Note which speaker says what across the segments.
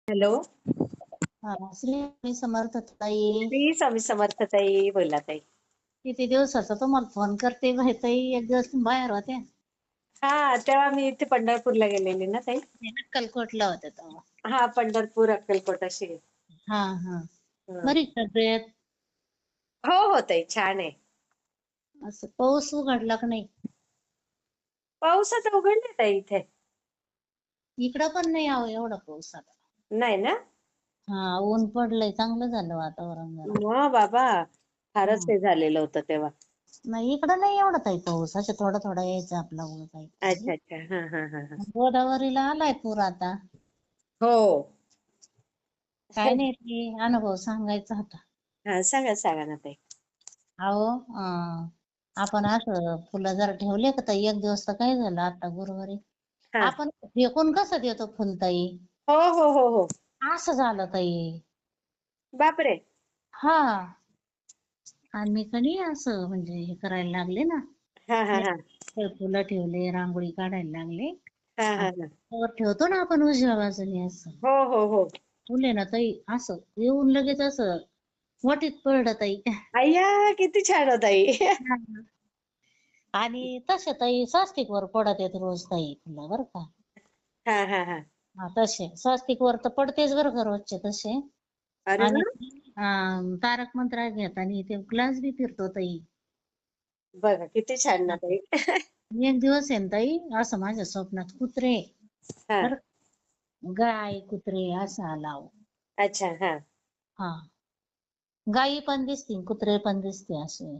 Speaker 1: Hello.
Speaker 2: हा, श्री समर्थ ताई.
Speaker 1: श्री स्वामी समर्थ ताई. बोला ताई.
Speaker 2: किती दिवसाचा तुम्हाला फोन करते बाई ताई, एक दिवस तुम्ही बाहेर होत्या.
Speaker 1: हा, तेव्हा मी इथे पंढरपूरला गेलेली ना ताई.
Speaker 2: अक्कलकोटला होत्या तेव्हा.
Speaker 1: हा, पंढरपूर अक्कलकोट अशी.
Speaker 2: हा हा.
Speaker 1: हं.
Speaker 2: बरी तब्येत?
Speaker 1: हो हो ताई, छान आहे.
Speaker 2: असं पाऊस उघडला का नाही?
Speaker 1: पाऊस आता उघडला ताई इथे.
Speaker 2: इकडं पण नाही आहो एवढा पाऊस आता.
Speaker 1: नाही ना.
Speaker 2: हा, ऊन पडलंय, चांगलं झालं वातावरण जरा.
Speaker 1: मग बाबा, फारच
Speaker 2: हं.
Speaker 1: हे झालेलं होतं तेव्हा.
Speaker 2: नाही इकडं नाही एवढा ताई पाऊस, असं थोडा थोडा यायचा आपला ऊन
Speaker 1: अच्छा
Speaker 2: काही.
Speaker 1: अच्छा. हा हा हा हा.
Speaker 2: गोदावरीला आलाय पूर आता.
Speaker 1: हो.
Speaker 2: काय नाही ते अनुभव सांगायचा होता.
Speaker 1: हा, सांगा सांगा ना ताई.
Speaker 2: अहो, आपण असं फुलं जर ठेवले का ताई, एक दिवस तर काय झालं आता गुरुवारी,
Speaker 1: हा.
Speaker 2: आपण फेकून कसं देतो फुलताई,
Speaker 1: हो हो हो हो.
Speaker 2: असं झालं ताई.
Speaker 1: बापरे.
Speaker 2: हा, आणि मी कणी असं म्हणजे हे करायला लागले ना,
Speaker 1: हा हा हा.
Speaker 2: फुलं ठेवले, रांगोळी काढायला लागले.
Speaker 1: हा हा
Speaker 2: आणि
Speaker 1: हा.
Speaker 2: त्यावर ठेवतो ना आपण उजव्या बाजूने असं,
Speaker 1: हो हो हो.
Speaker 2: फुले ना ताई असं येऊन लगेच असं वटीत पडलं ताई.
Speaker 1: अय्या, किती छान हो ताई.
Speaker 2: आणि तसे ताई स्वस्तिक वर पडत येत रोज ताई फुलं बरं का.
Speaker 1: हा हा हा.
Speaker 2: हा, तसे स्वस्तिक वर तर पडतेच बरं का रोजचे तसे.
Speaker 1: अरे
Speaker 2: आणि
Speaker 1: वा.
Speaker 2: तारक मंत्र घेत आणि ते ग्लास बी फिरतो ताई.
Speaker 1: बघा किती छान ना ताई.
Speaker 2: एक दिवस आहे ना ताई, असं माझ्या स्वप्नात कुत्रे,
Speaker 1: हा.
Speaker 2: बरं का, गाय कुत्रे असं आला अहो.
Speaker 1: अच्छा. हा.
Speaker 2: हा, गायी पण दिसतील कुत्रे पण दिसते असे.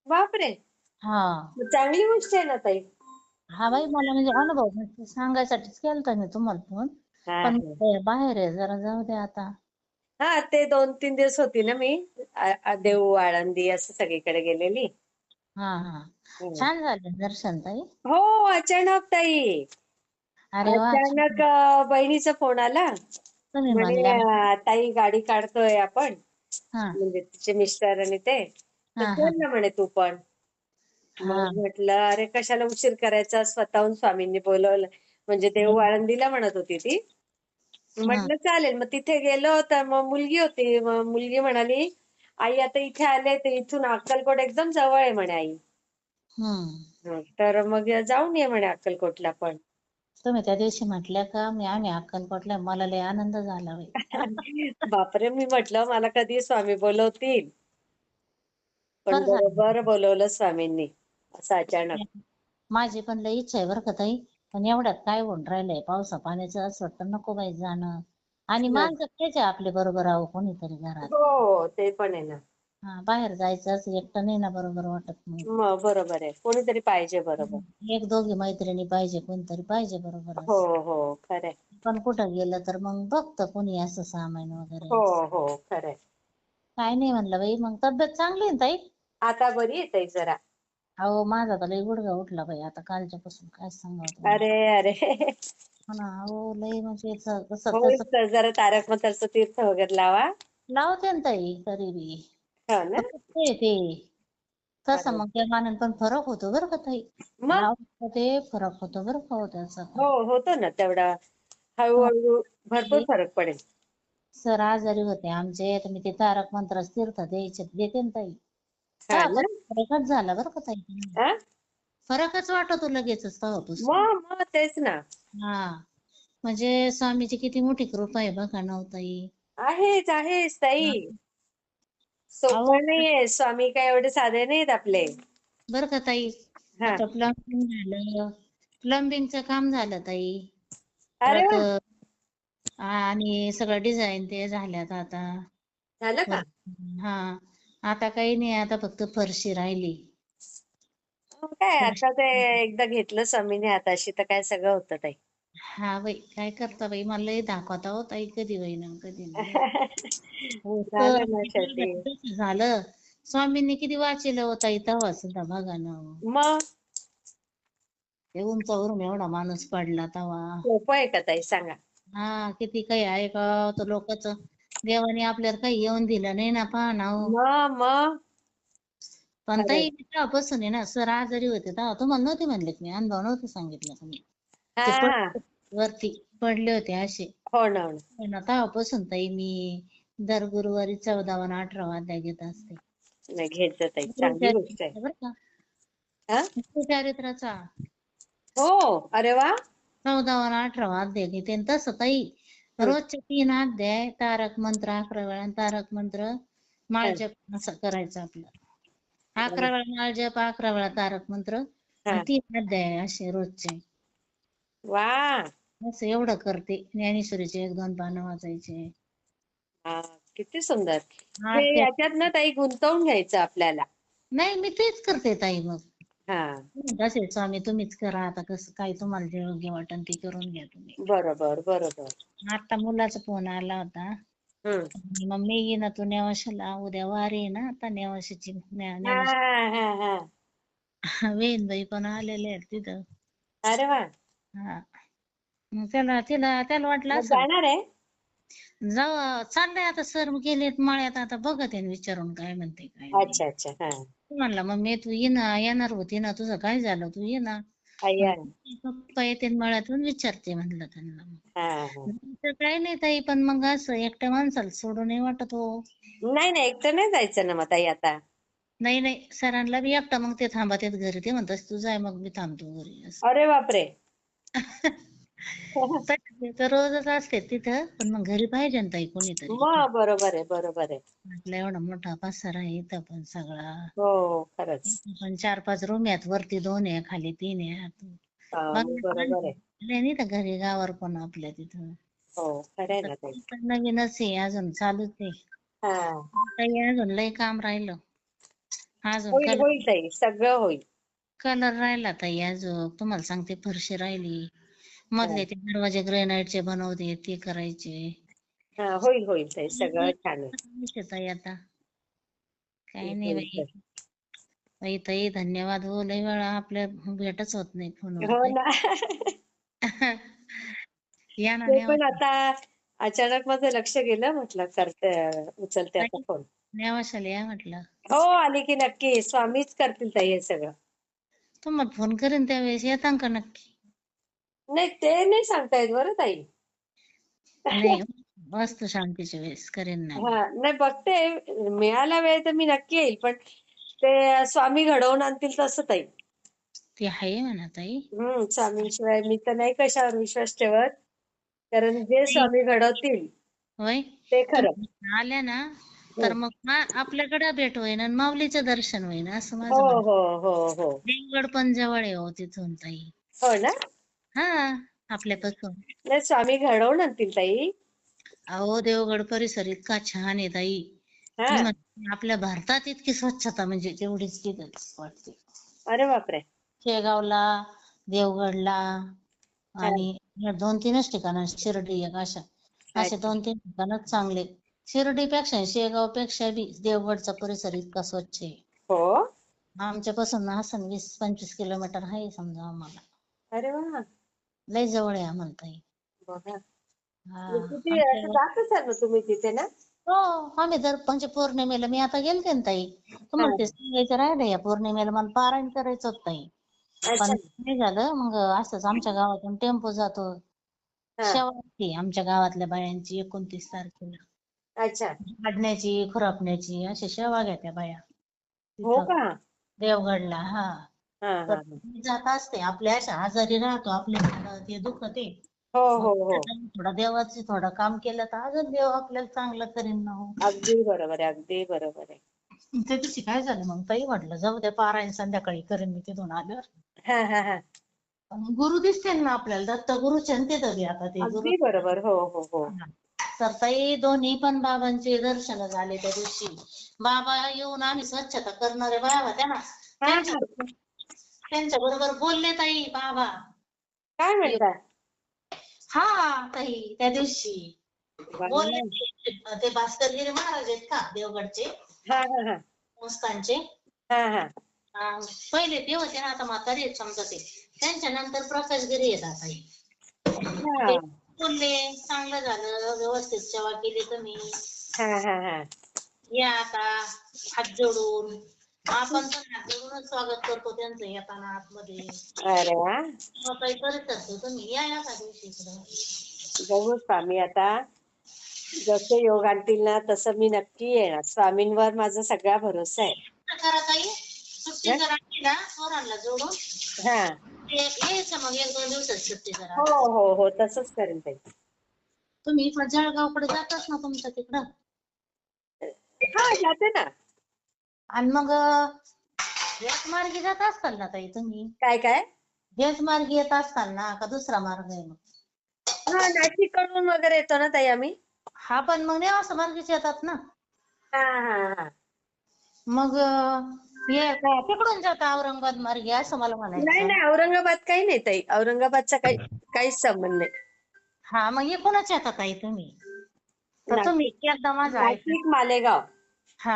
Speaker 1: बापरे.
Speaker 2: हा
Speaker 1: चांगली गोष्ट आहे ना ताई.
Speaker 2: हा बाई, मला म्हणजे अनुभव म्हणजे सांगायसाठीच केलता मी तुम्हाला फोन.
Speaker 1: हा
Speaker 2: पण
Speaker 1: हा.
Speaker 2: बाहेर आहे जरा, जाऊ दे आता.
Speaker 1: हा, ते 2-3 दिवस होती ना मी देऊ आळंदी असं सगळीकडे गेलेली.
Speaker 2: हा हा.
Speaker 1: हम्म.
Speaker 2: छान झालं दर्शन ताई.
Speaker 1: हो, अचानक ताई.
Speaker 2: अरे वा,
Speaker 1: अचानक बहिणीचा फोन आला.
Speaker 2: तुम्ही
Speaker 1: म्हणे
Speaker 2: म्हणल्या.
Speaker 1: ताई गाडी काढतोय आपण,
Speaker 2: हा
Speaker 1: म्हणजे तिचे मिस्टर आणि ते, तर
Speaker 2: हा हा
Speaker 1: चल ना म्हणे तू पण.
Speaker 2: हा
Speaker 1: मग म्हटलं अरे कशाला उशीर करायचा, स्वतःहून स्वामींनी बोलवलं. म्हणजे देऊ आळंदीला म्हणत होती ती.
Speaker 2: हा.
Speaker 1: म्हटलं चालेल. मग तिथे गेलो तर मग मुलगी होती. मग मुलगी म्हणाली, आई आता इथे आले तर इथून अक्कलकोट एकदम जवळ आहे म्हणे आई.
Speaker 2: हम्म.
Speaker 1: तर मग जाऊन ये म्हणे अक्कलकोटला पण.
Speaker 2: तुम्ही त्या दिवशी म्हटल्या का, आम्ही अक्कलकोटला, मला लय आनंद झाला बाई.
Speaker 1: बापरे, मी म्हटलं मला कधी स्वामी बोलवतील. पण
Speaker 2: बरं
Speaker 1: बरोबर
Speaker 2: झालं.
Speaker 1: बोलवलं स्वामींनी असं अचानक.
Speaker 2: माझी पण लई इच्छा आहे बरं का ताई. पण एवढ्यात काय होऊन राहिलंय, पावसा पाण्याचं असं वाटतं नको बाई जाणं. आणि माणसं पाहिजे आपले बरोबर आहो कोणीतरी घरात.
Speaker 1: हो, ते पण आहे ना.
Speaker 2: हा, बाहेर जायचं असं एकटं नाही ना बरोबर वाटत मग.
Speaker 1: मग बरोबर आहे, कोणीतरी पाहिजे बरोबर.
Speaker 2: एक दोघी मैत्रिणी पाहिजे, कोणतरी पाहिजे बरोबर
Speaker 1: हो
Speaker 2: असं.
Speaker 1: हो, खरंय.
Speaker 2: पण कुठं गेलं तर मग बघतं कोणी असं सामान वगैरे
Speaker 1: हो
Speaker 2: असं.
Speaker 1: हो, खरंय.
Speaker 2: काय नाही म्हणलं बाई, मग तब्येत चांगली आहे ना ताई?
Speaker 1: आता बरी आहे ताई जरा.
Speaker 2: अहो माझा तर लई गुडघा उठला बाई आता कालच्या पासून, काय सांगावं तुम्हाला.
Speaker 1: अरे अरे.
Speaker 2: हो ना, अहो लई म्हणजे कसं
Speaker 1: होईल
Speaker 2: त्याचं.
Speaker 1: तर जरा तारक मंत्राचं तीर्थ वगैरे लावा.
Speaker 2: लावते ना ताई तरी बी.
Speaker 1: हो ना.
Speaker 2: ते तसं
Speaker 1: अरे.
Speaker 2: मग त्या मानाने पण फरक होतो बरं का ताई.
Speaker 1: मग
Speaker 2: लावतो ते फरक होतो बरं का त्याचा
Speaker 1: हो,
Speaker 2: पण.
Speaker 1: होतो ना तेवढा. हळूहळू भरपूर फरक पडेल.
Speaker 2: सर आजारी होते आमचे, तर मी ते तारक मंत्र तीर्थ देते ना ताई.
Speaker 1: हा ना.
Speaker 2: फरकच झाला बरं का ताई.
Speaker 1: हा?
Speaker 2: फरकच वाटतो लगेचच तेव्हापासून.
Speaker 1: मग तेच ना.
Speaker 2: हा, म्हणजे स्वामीची किती मोठी कृपा आहे बघा ना ओ ताई.
Speaker 1: आहेच आहेच ताई.
Speaker 2: हा. अहो
Speaker 1: सोपं नाहीये, स्वामी काय एवढे साधे नाहीत आपले.
Speaker 2: बरं का ताई,
Speaker 1: हा.
Speaker 2: आता प्लंबिंग झालं, प्लंबिंगचं काम झालं ताई.
Speaker 1: अरे
Speaker 2: परत
Speaker 1: वा.
Speaker 2: आणि सगळं डिझाईन ते झाल्यात आता.
Speaker 1: झालं का.
Speaker 2: हा, आता काही नाही, आता फक्त फरशी राहिली.
Speaker 1: काय आता ते
Speaker 2: फरशी.
Speaker 1: एकदा घेतलं स्वामीने हाताशी तर काय सगळं होतं ताई.
Speaker 2: हा बाई, काय करता बाई, मला लई दाखवता हो ताई, कधी होईना कधी नाही. हो तर
Speaker 1: झालं ना शेवटी.
Speaker 2: झालं. स्वामींनी किती वाचेलं हो ताई तेव्हा सुद्धा बघा ना.
Speaker 1: मग
Speaker 2: ते उंचावरून एवढा माणूस पडला तेव्हा.
Speaker 1: सोपं आहे का ताई सांगा.
Speaker 2: हा, किती काही आहे का तो लोकच. देवाने आपल्याला काही येऊन दिलं नाही ना, पहा ना हो.
Speaker 1: मग
Speaker 2: पण
Speaker 1: खरंय.
Speaker 2: ताई तेव्हापासून आहे ना, सर आजारी होते तेव्हा तुम्हाला नव्हते म्हणले, मी अनुभव नव्हते सांगितलं तुम्ही.
Speaker 1: हा
Speaker 2: ते
Speaker 1: हा.
Speaker 2: पडले वरती. पडले होते असे.
Speaker 1: हो ना, हो ना.
Speaker 2: पण तेव्हापासून ताई मी दर गुरुवारी 14वा आणि 18वा अध्याय घेत असते.
Speaker 1: नाही, घेत जा ताई, चांगली गोष्ट आहे.
Speaker 2: गुरुचरित्राचा बरं का,
Speaker 1: हा.
Speaker 2: गुरुचरित्राचा
Speaker 1: हो. अरे वा.
Speaker 2: 14वा आणि 18वा अध्याय घेते. आणि तसं ताई
Speaker 1: हं,
Speaker 2: रोजचे 3 अध्याय तारक मंत्र 11 वेळा आणि तारक मंत्र
Speaker 1: हं,
Speaker 2: माळजप असं करायचं आपलं.
Speaker 1: हं.
Speaker 2: 11 वेळा माळजप 11 वेळा तारक मंत्र आणि
Speaker 1: हा.
Speaker 2: 3 अध्याय असे रोजचे.
Speaker 1: वा.
Speaker 2: असं एवढं करते. ज्ञानेश्वरीचे 1-2 पानं वाचायचे.
Speaker 1: हा, किती सुंदर. हे
Speaker 2: आरत्या
Speaker 1: याच्यात ना ताई गुंतवून घ्यायचं आपल्याला.
Speaker 2: नाही मी तेच करते ताई मग.
Speaker 1: हा.
Speaker 2: तसे स्वामी तुम्हीच करा आता कसं काय तुम्हाला जे योग्य वाटेल ते करून घ्या तुम्ही.
Speaker 1: बरोबर, बरोबर.
Speaker 2: आता मुलाचा फोन आला होता.
Speaker 1: हम्म.
Speaker 2: मम्मी ये ना तू नेवाशाला, उद्या वारी आहे ना आता नेवाशाची
Speaker 1: हा, हा, हा.
Speaker 2: वेणबाई पण आलेले आहेत तिथं.
Speaker 1: अरे वा.
Speaker 2: हा. मग त्याला वाटलं
Speaker 1: मग
Speaker 2: असं
Speaker 1: जाणार आहे.
Speaker 2: जाऊ चाललंय आता सर गेलेत मळ्यात आता बघत आहे विचारून काय म्हणते काय नाही.
Speaker 1: अच्छा, अच्छा. हा.
Speaker 2: म्हणला मम्मी तू ये ना येणार होती ना तुझं काय झालं तू ये ना.
Speaker 1: अय्या.
Speaker 2: म्हणलं पप्पा येते मळ्यातून विचारते म्हणलं त्यांना.
Speaker 1: हा, हा.
Speaker 2: तर काही नाही ताई पण मग असं एकट्या माणसाला सोडून नाही वाटत हो.
Speaker 1: नाही, नाही, एकटं नाही जायचं ना मग ताई आता.
Speaker 2: नाही नाही सरांना बी एकटा मग ते थांबत आहेत घरी ते म्हणतात तू जाय मग मी थांबतो घरी असं.
Speaker 1: अरे बापरे.
Speaker 2: तर रोजच असते तिथं पण मग घरी पाहिजे ना ताई कोणीतरी.
Speaker 1: मग बरोबर आहे, बरोबर आहे.
Speaker 2: म्हटलं एवढा मोठा पसारा आहे इथं पण सगळा.
Speaker 1: हो, खरंच.
Speaker 2: पण 4-5 रूम आहेत वरती 2 आहे खाली 3 आहे.
Speaker 1: हा,
Speaker 2: मग
Speaker 1: मग बरोबर आहे.
Speaker 2: नाही तर घरी गावावर पण आपल्या तिथं.
Speaker 1: हो, खरं आहे
Speaker 2: तर
Speaker 1: ना ताई.
Speaker 2: ते पण नवीनच आहे अजून चालूच आहे.
Speaker 1: हा.
Speaker 2: काही अजून लय काम राहिलं. अजून
Speaker 1: होईल, होईल ताई, सगळं होईल.
Speaker 2: कलर राहिला ताई अजून तुम्हाला सांगते फरशी राहिली.
Speaker 1: हा.
Speaker 2: मधले ते दरवाजे ग्रेनाइटचे बनवते ते करायचे.
Speaker 1: हा, होईल, होईल ताई, सगळं छान आहे.
Speaker 2: ताई आता काही नाही
Speaker 1: होईल
Speaker 2: बाई.
Speaker 1: ताई.
Speaker 2: ताई ताई धन्यवाद हो लय वेळा आपल्या भेटच होत नाही फोनवर
Speaker 1: हो
Speaker 2: ताई.
Speaker 1: ना.
Speaker 2: या ना
Speaker 1: ते पण
Speaker 2: नेवाशाला.
Speaker 1: आता अचानक माझं लक्ष गेलं, म्हटलं करते, उचलते आता
Speaker 2: ताई
Speaker 1: फोन.
Speaker 2: नेवाशाला या म्हटलं.
Speaker 1: हो, आली की नक्की. स्वामीच करतील ताई हे सगळं.
Speaker 2: तुम्हाला फोन करेन त्यावेळेस येतां का नक्की.
Speaker 1: नाही, ते नाही सांगता येत बरं ताई.
Speaker 2: नाही वास्तू शांतीच्या वेळेस करेन ना मी.
Speaker 1: हा, नाही, बघते, मिळाला वेळ तर मी नक्की येईल, पण ते स्वामी घडवून आणतील तसं ताई.
Speaker 2: ते आहे म्हणा ताई.
Speaker 1: स्वामींशिवाय मी तर नाही कशावर विश्वास ठेवत, कारण जे
Speaker 2: ताई,
Speaker 1: स्वामी घडवतील
Speaker 2: होय
Speaker 1: ते खरं.
Speaker 2: तुम्ही आल्या ना तर
Speaker 1: हम्म.
Speaker 2: मग आपल्याकडे भेट होईन आणि माऊलीचं दर्शन होईन असं
Speaker 1: हो,
Speaker 2: माझं म्हणणं.
Speaker 1: हो, हो, हो.
Speaker 2: देवगड पण जवळ आहे हो तिथून ताई.
Speaker 1: हो ना.
Speaker 2: हा आपल्यापासून.
Speaker 1: नाही, स्वामी घडवून आणतील ताई.
Speaker 2: अहो देवगड परिसर इतका छान आहे ताई.
Speaker 1: हा.
Speaker 2: मी म्हणते आपल्या भारतात इतकी स्वच्छता म्हणजे तेवढीच तिथंच वाटते.
Speaker 1: अरे बापरे.
Speaker 2: शेगावला, देवगडला
Speaker 1: हा.
Speaker 2: आणि या 2-3च ठिकाण शिर्डी एक अशा असे
Speaker 1: अच्छा.
Speaker 2: 2-3 ठिकाणच चांगले. शिर्डीपेक्षा शेगावपेक्षा बी देवगडचा परिसर इतका स्वच्छ आहे.
Speaker 1: हो.
Speaker 2: आमच्यापासून असं 20-25 किलोमीटर आहे समजा आम्हाला.
Speaker 1: अरे वा.
Speaker 2: लय जवळ आहे आम्हाला ताई.
Speaker 1: बघा.
Speaker 2: हा
Speaker 1: मग किती असं
Speaker 2: आमच्या
Speaker 1: जात असाल ना तुम्ही तिथे ना.
Speaker 2: हो आम्ही दर म्हणजे पौर्णिमेला मी आता गेलते ना ताई.
Speaker 1: हा.
Speaker 2: तुम्हाला ते सांगायचं राहिलं या पौर्णिमेला मला पारायण करायचं होतं ताई. पण
Speaker 1: अच्छा.
Speaker 2: नाही झालं मग असंच आमच्या गावातून टेम्पो जातो.
Speaker 1: हा.
Speaker 2: शेवा असते आमच्या गावातल्या बायांची 29 तारखेला.
Speaker 1: अच्छा.
Speaker 2: काढण्याची, खुरपण्याची अशी शेवा घेत्या बाया
Speaker 1: हो
Speaker 2: तिथं
Speaker 1: का.
Speaker 2: देवगडला. हा
Speaker 1: हा,
Speaker 2: तर
Speaker 1: हा, हा.
Speaker 2: मी जात असते. आपल्या अशा आजारी राहतो आपल्या ते दुखते.
Speaker 1: हो,
Speaker 2: मग
Speaker 1: हो, हो.
Speaker 2: थोडं देवाचं थोडं काम केलं तर अजून देव आपल्याला चांगलं करीन ना हो.
Speaker 1: अगदी बरोबर आहे, अगदी बरोबर आहे.
Speaker 2: त्या दिवशी काय झालं मग ताई म्हटलं जाऊ द्या पारायण संध्याकाळी करेन मी तिथून आल्यावर.
Speaker 1: हा, हा, हा.
Speaker 2: आणि गुरु दिसते ना आपल्याला दत्तगुरूचे आणि तिथं बी आता ते गुरु.
Speaker 1: अगदी बरोबर. हो, हो, हो.
Speaker 2: तर ताई दोन्ही पण बाबांचे दर्शन झाले त्या दिवशी. बाबा येऊन आम्ही स्वच्छता करणारे बाया होत्या ना
Speaker 1: हा, हा.
Speaker 2: त्यांच्या बरोबर बोलले ताई बाबा.
Speaker 1: काय म्हणता.
Speaker 2: हा ताई त्या दिवशी बोलले
Speaker 1: वा.
Speaker 2: ते भास्करगिरी महाराज आहेत का देवगडचे
Speaker 1: हा, हा, हा.
Speaker 2: संस्थानचे.
Speaker 1: हा, हा.
Speaker 2: पहिले ते होते ना आता म्हातारी आहेत समजा ते. त्यांच्या नंतर प्रकाशगिरी येतात ताई. ते
Speaker 1: अच्छा.
Speaker 2: बोलले चांगलं झालं व्यवस्थित सेवा केली तुम्ही.
Speaker 1: हा, हा, हा.
Speaker 2: या आता हात जोडून आपण पण हात जोडूनच स्वागत करतो त्यांचं येताना आतमध्ये.
Speaker 1: अरे वा.
Speaker 2: काही करत असतो तुम्ही या एका दिवशी इकडं.
Speaker 1: बघू स्वामी आता जसे योग आणतील ना तसं मी नक्की येणार. स्वामींवर माझा सगळा भरोसा आहे.
Speaker 2: करा ताई, सुट्टी
Speaker 1: हं?
Speaker 2: जर आणली ना पोरांना जोडून
Speaker 1: हा.
Speaker 2: यायचं मग 1-2 दिवसात सुट्टी जरा.
Speaker 1: हो हो हो तसंच करेन ताई.
Speaker 2: तुम्ही इकडं जळगावकडे जाताच ना तुमच्या तिकडं.
Speaker 1: हा जाते ना.
Speaker 2: आणि मग याच मार्गी जात असताल ना ताई तुम्ही?
Speaker 1: काय काय?
Speaker 2: याच मार्गी येत असताल ना का दुसरा मार्ग आहे मग?
Speaker 1: हा नाशिककडून वगैरे येतो ना ताई आम्ही.
Speaker 2: हा पण मग नेवासा मार्गीच येतात ना.
Speaker 1: हा हा हा.
Speaker 2: मग हे का तिकडून जाता औरंगाबाद मार्गे असं मला
Speaker 1: नाही
Speaker 2: म्हणायचं.
Speaker 1: नाही औरंगाबाद काही नाही ताई. औरंगाबादचा काहीच संबंध नाही.
Speaker 2: हा मग इकडूनच येता ताई तुम्ही. तर तुम्ही
Speaker 1: नाशिक
Speaker 2: एकदा माझं ऐका.
Speaker 1: नाशिक मालेगाव.
Speaker 2: हा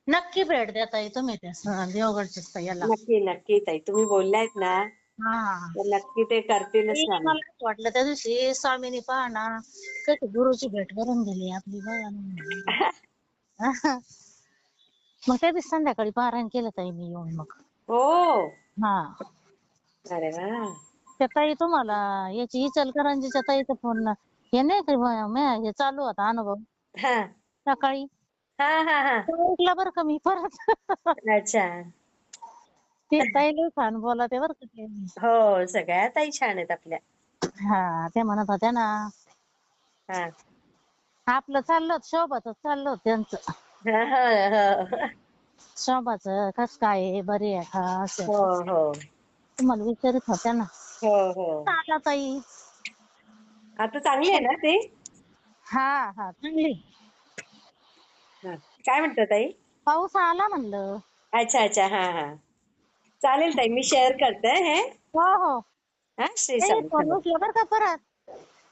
Speaker 2: नक्की भेट द्या ताई तुम्ही त्या देवगडच्या याला.
Speaker 1: नक्की नक्की ताई तुम्ही बोललायत ना
Speaker 2: हा
Speaker 1: तर नक्की ते करतीलच
Speaker 2: मला
Speaker 1: स्वामी.
Speaker 2: असं वाटलं त्या दिवशी स्वामीनी पहा ना कशी गुरुची भेट करून दिली आपली बघा ना. मग त्या दिवशी संध्याकाळी पारायण केलं ताई मी येऊन मग.
Speaker 1: हो.
Speaker 2: हा
Speaker 1: अरे वा.
Speaker 2: त्या ताई तुम्हाला याची इचलकरंजीच्या ताईचा फोन हे नाही का हे चालू होता अनुभव
Speaker 1: हा
Speaker 2: सकाळी
Speaker 1: हा हा हा.
Speaker 2: तो ऐकला बरं का मी परत.
Speaker 1: अच्छा.
Speaker 2: ते ताई लय छान बोलत आहे बरं का ते.
Speaker 1: हो सगळ्या ताई छान आहेत आपल्या.
Speaker 2: हा ते म्हणत होत्या ना
Speaker 1: हा
Speaker 2: आपलं चाललं होतं शोभाचं चाललं होतं त्यांचं.
Speaker 1: हा हा हा.
Speaker 2: शोभाचं कस काय आहे बरी आहे का असं
Speaker 1: हो हो
Speaker 2: तुम्हाला विचारत होत्या ना.
Speaker 1: हो हो.
Speaker 2: आला ताई.
Speaker 1: आता चांगली आहे ना ती.
Speaker 2: हा हा चांगली.
Speaker 1: हा. काय म्हणतात ताई?
Speaker 2: पाऊस आला म्हणलं.
Speaker 1: अच्छा अच्छा हा हा. चालेल ताई मी शेअर करते हे.
Speaker 2: हो हो
Speaker 1: हा श्री
Speaker 2: ते
Speaker 1: स्वामी
Speaker 2: फोन
Speaker 1: समर्थ.
Speaker 2: उचला बरं का परत.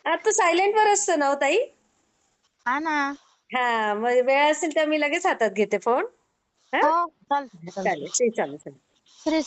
Speaker 1: आता सायलेंट वर असतो ना हो ताई.
Speaker 2: हा ना.
Speaker 1: हा मग वेळ असेल तर मी लगेच हातात घेते फोन. हा
Speaker 2: हो चालतंय
Speaker 1: चालेल
Speaker 2: चालतंय.
Speaker 1: श्री स्वामी समर्थ.
Speaker 2: श्री